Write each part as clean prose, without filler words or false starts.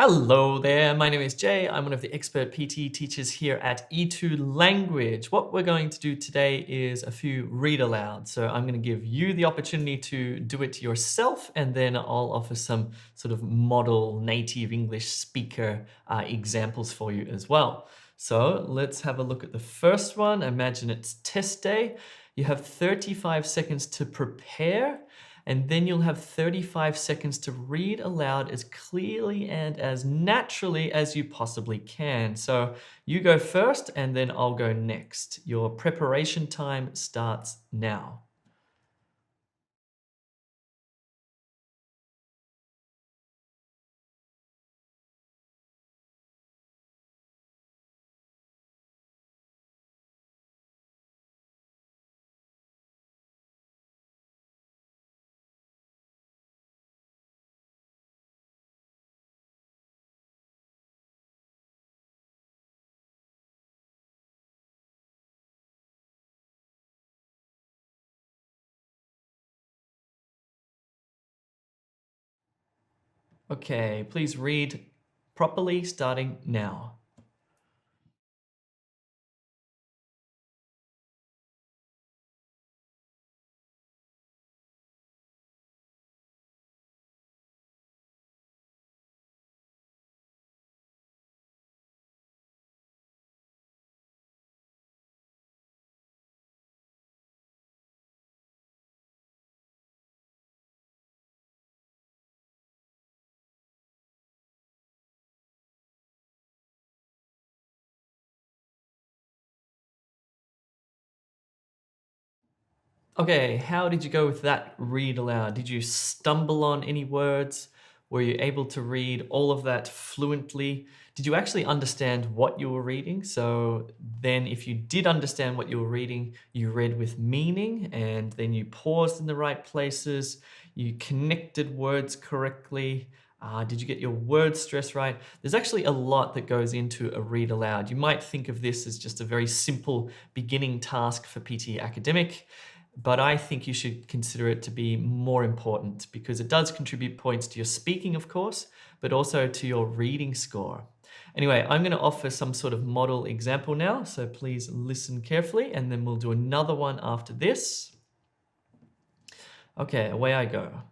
Hello there, my name is Jay. I'm one of the expert PTE teachers here at E2 Language. What we're going to do today is a few read aloud. So I'm going to give you the opportunity to do it yourself, and then I'll offer some sort of model native English speaker examples for you as well. So let's have a look at the first one. Imagine it's test day. You have 35 seconds to prepare, and then you'll have 35 seconds to read aloud as clearly and as naturally as you possibly can. So you go first and then I'll go next. Your preparation time starts now. Okay, please read properly starting now. Okay, how did you go with that read aloud? Did you stumble on any words? Were you able to read all of that fluently? Did you actually understand what you were reading? So then if you did understand what you were reading, you read with meaning, and then you paused in the right places, you connected words correctly. Did you get your word stress right? There's actually a lot that goes into a read aloud. You might think of this as just a very simple beginning task for PTE Academic, but I think you should consider it to be more important because it does contribute points to your speaking, of course, but also to your reading score. Anyway, I'm going to offer some sort of model example now, so please listen carefully, and then we'll do another one after this. Okay, away I go.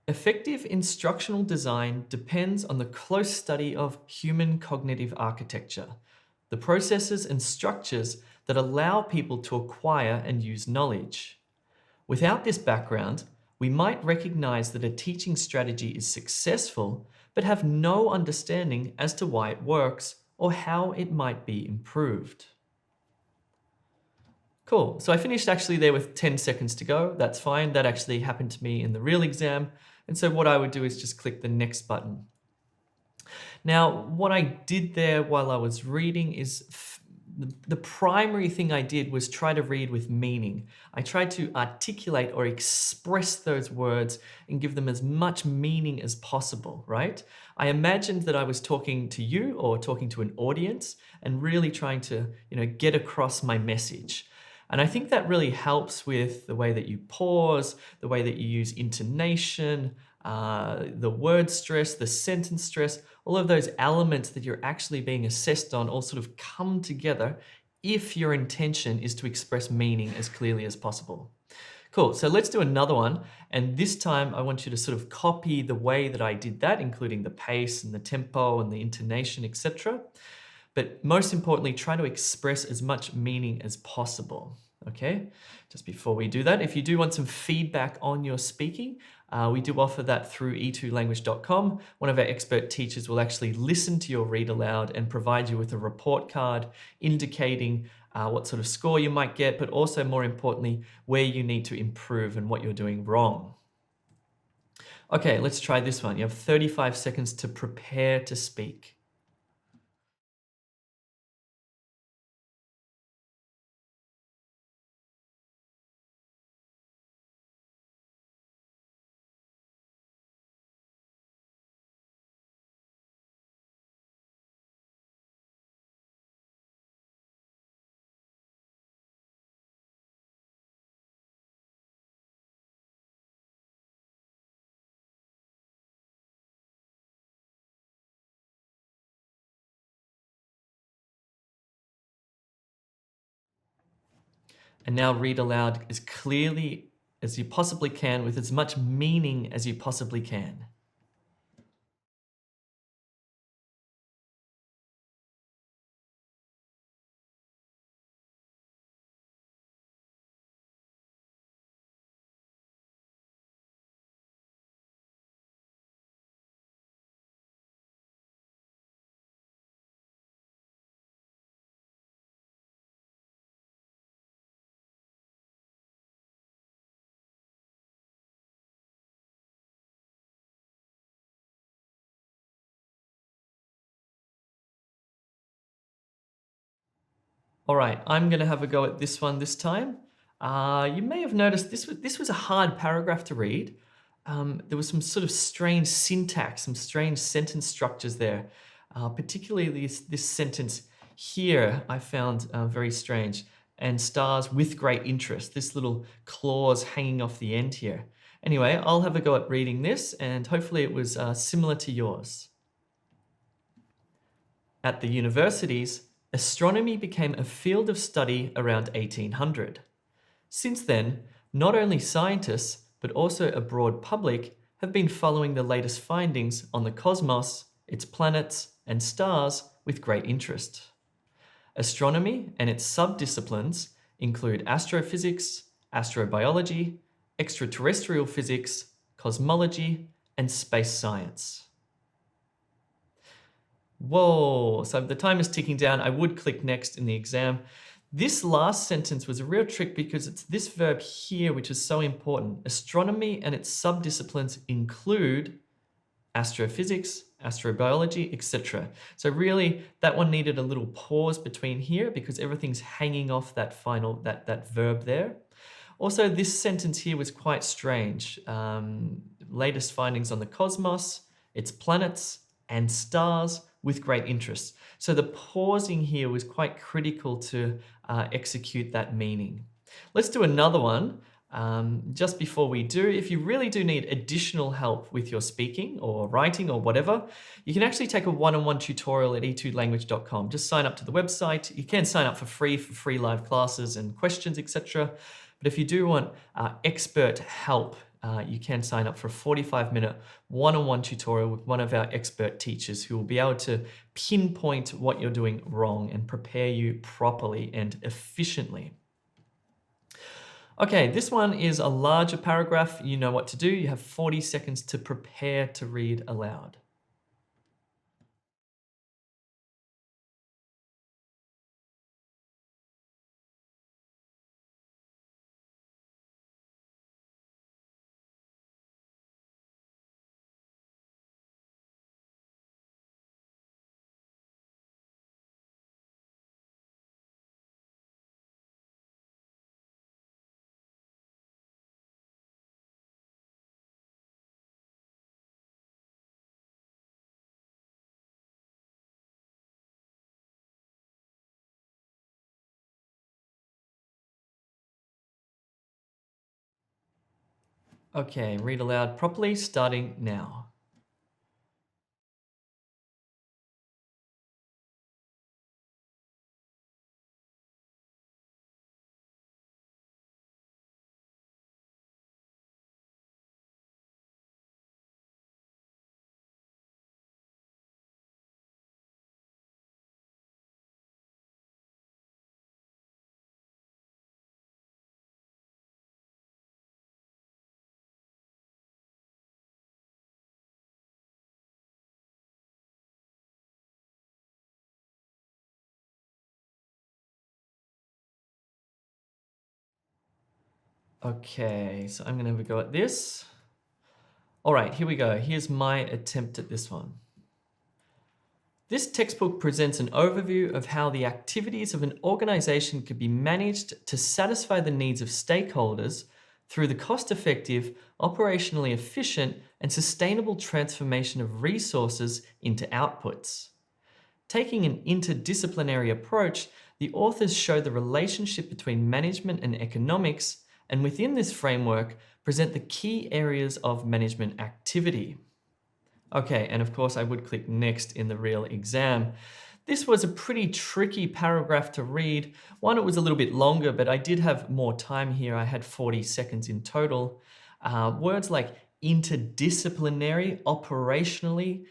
Effective instructional design depends on the close study of human cognitive architecture, the processes and structures that allow people to acquire and use knowledge. Without this background, we might recognize that a teaching strategy is successful, but have no understanding as to why it works or how it might be improved. Cool, so I finished actually there with 10 seconds to go. That's fine, that actually happened to me in the real exam. And so what I would do is just click the next button. Now, what I did there while I was reading is the primary thing I did was try to read with meaning. I tried to articulate or express those words and give them as much meaning as possible, right? I imagined that I was talking to you or talking to an audience and really trying to, get across my message. And I think that really helps with the way that you pause, the way that you use intonation, the word stress, the sentence stress, all of those elements that you're actually being assessed on all sort of come together if your intention is to express meaning as clearly as possible. Cool, so let's do another one. And this time I want you to sort of copy the way that I did that, including the pace and the tempo and the intonation, etc. But most importantly, try to express as much meaning as possible. Okay, just before we do that, if you do want some feedback on your speaking, we do offer that through e2language.com. One of our expert teachers will actually listen to your read aloud and provide you with a report card indicating what sort of score you might get, but also more importantly, where you need to improve and what you're doing wrong. Okay, let's try this one. You have 35 seconds to prepare to speak. And now read aloud as clearly as you possibly can with as much meaning as you possibly can. All right, I'm going to have a go at this one this time. You may have noticed this was a hard paragraph to read. There was some sort of strange syntax, some strange sentence structures there. Particularly this sentence here I found very strange. And stars with great interest. This little clause hanging off the end here. Anyway, I'll have a go at reading this, and hopefully it was similar to yours. At the universities, astronomy became a field of study around 1800. Since then, not only scientists, but also a broad public have been following the latest findings on the cosmos, its planets, and stars with great interest. Astronomy and its subdisciplines include astrophysics, astrobiology, extraterrestrial physics, cosmology, and space science. Whoa, so the time is ticking down. I would click next in the exam. This last sentence was a real trick because it's this verb here which is so important. Astronomy and its subdisciplines include astrophysics, astrobiology, etc. So really that one needed a little pause between here because everything's hanging off that final, that verb there. Also, this sentence here was quite strange. Latest findings on the cosmos, its planets and stars with great interest. So the pausing here was quite critical to execute that meaning. Let's do another one. Just before we do, if you really do need additional help with your speaking or writing or whatever, you can actually take a one-on-one tutorial at e2language.com. Just sign up to the website. You can sign up for free live classes and questions, etc. But if you do want expert help, you can sign up for a 45-minute one-on-one tutorial with one of our expert teachers who will be able to pinpoint what you're doing wrong and prepare you properly and efficiently. Okay, this one is a larger paragraph. You know what to do. You have 40 seconds to prepare to read aloud. Okay, read aloud properly, starting now. Okay, so I'm going to have a go at this. All right, here we go. Here's my attempt at this one. This textbook presents an overview of how the activities of an organization could be managed to satisfy the needs of stakeholders through the cost-effective, operationally efficient, and sustainable transformation of resources into outputs. Taking an interdisciplinary approach, the authors show the relationship between management and economics, and within this framework, present the key areas of management activity. Okay, and of course I would click next in the real exam. This was a pretty tricky paragraph to read. One, it was a little bit longer, but I did have more time here. I had 40 seconds in total. Words like interdisciplinary, operationally,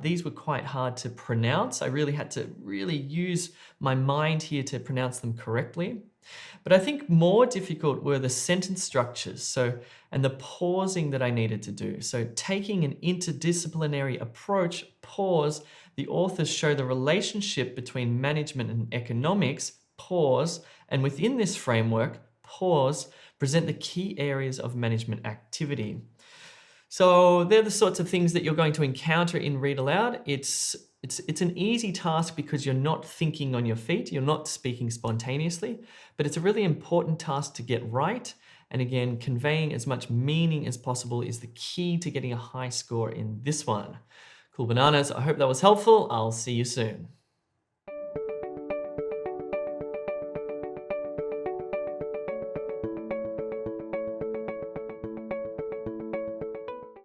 these were quite hard to pronounce. I really had to use my mind here to pronounce them correctly. But I think more difficult were the sentence structures, and the pausing that I needed to do. So taking an interdisciplinary approach, pause, the authors show the relationship between management and economics, pause, and within this framework, pause, present the key areas of management activity. So they're the sorts of things that you're going to encounter in Read Aloud. It's an easy task because you're not thinking on your feet, you're not speaking spontaneously, but it's a really important task to get right. And again, conveying as much meaning as possible is the key to getting a high score in this one. Cool bananas, I hope that was helpful. I'll see you soon.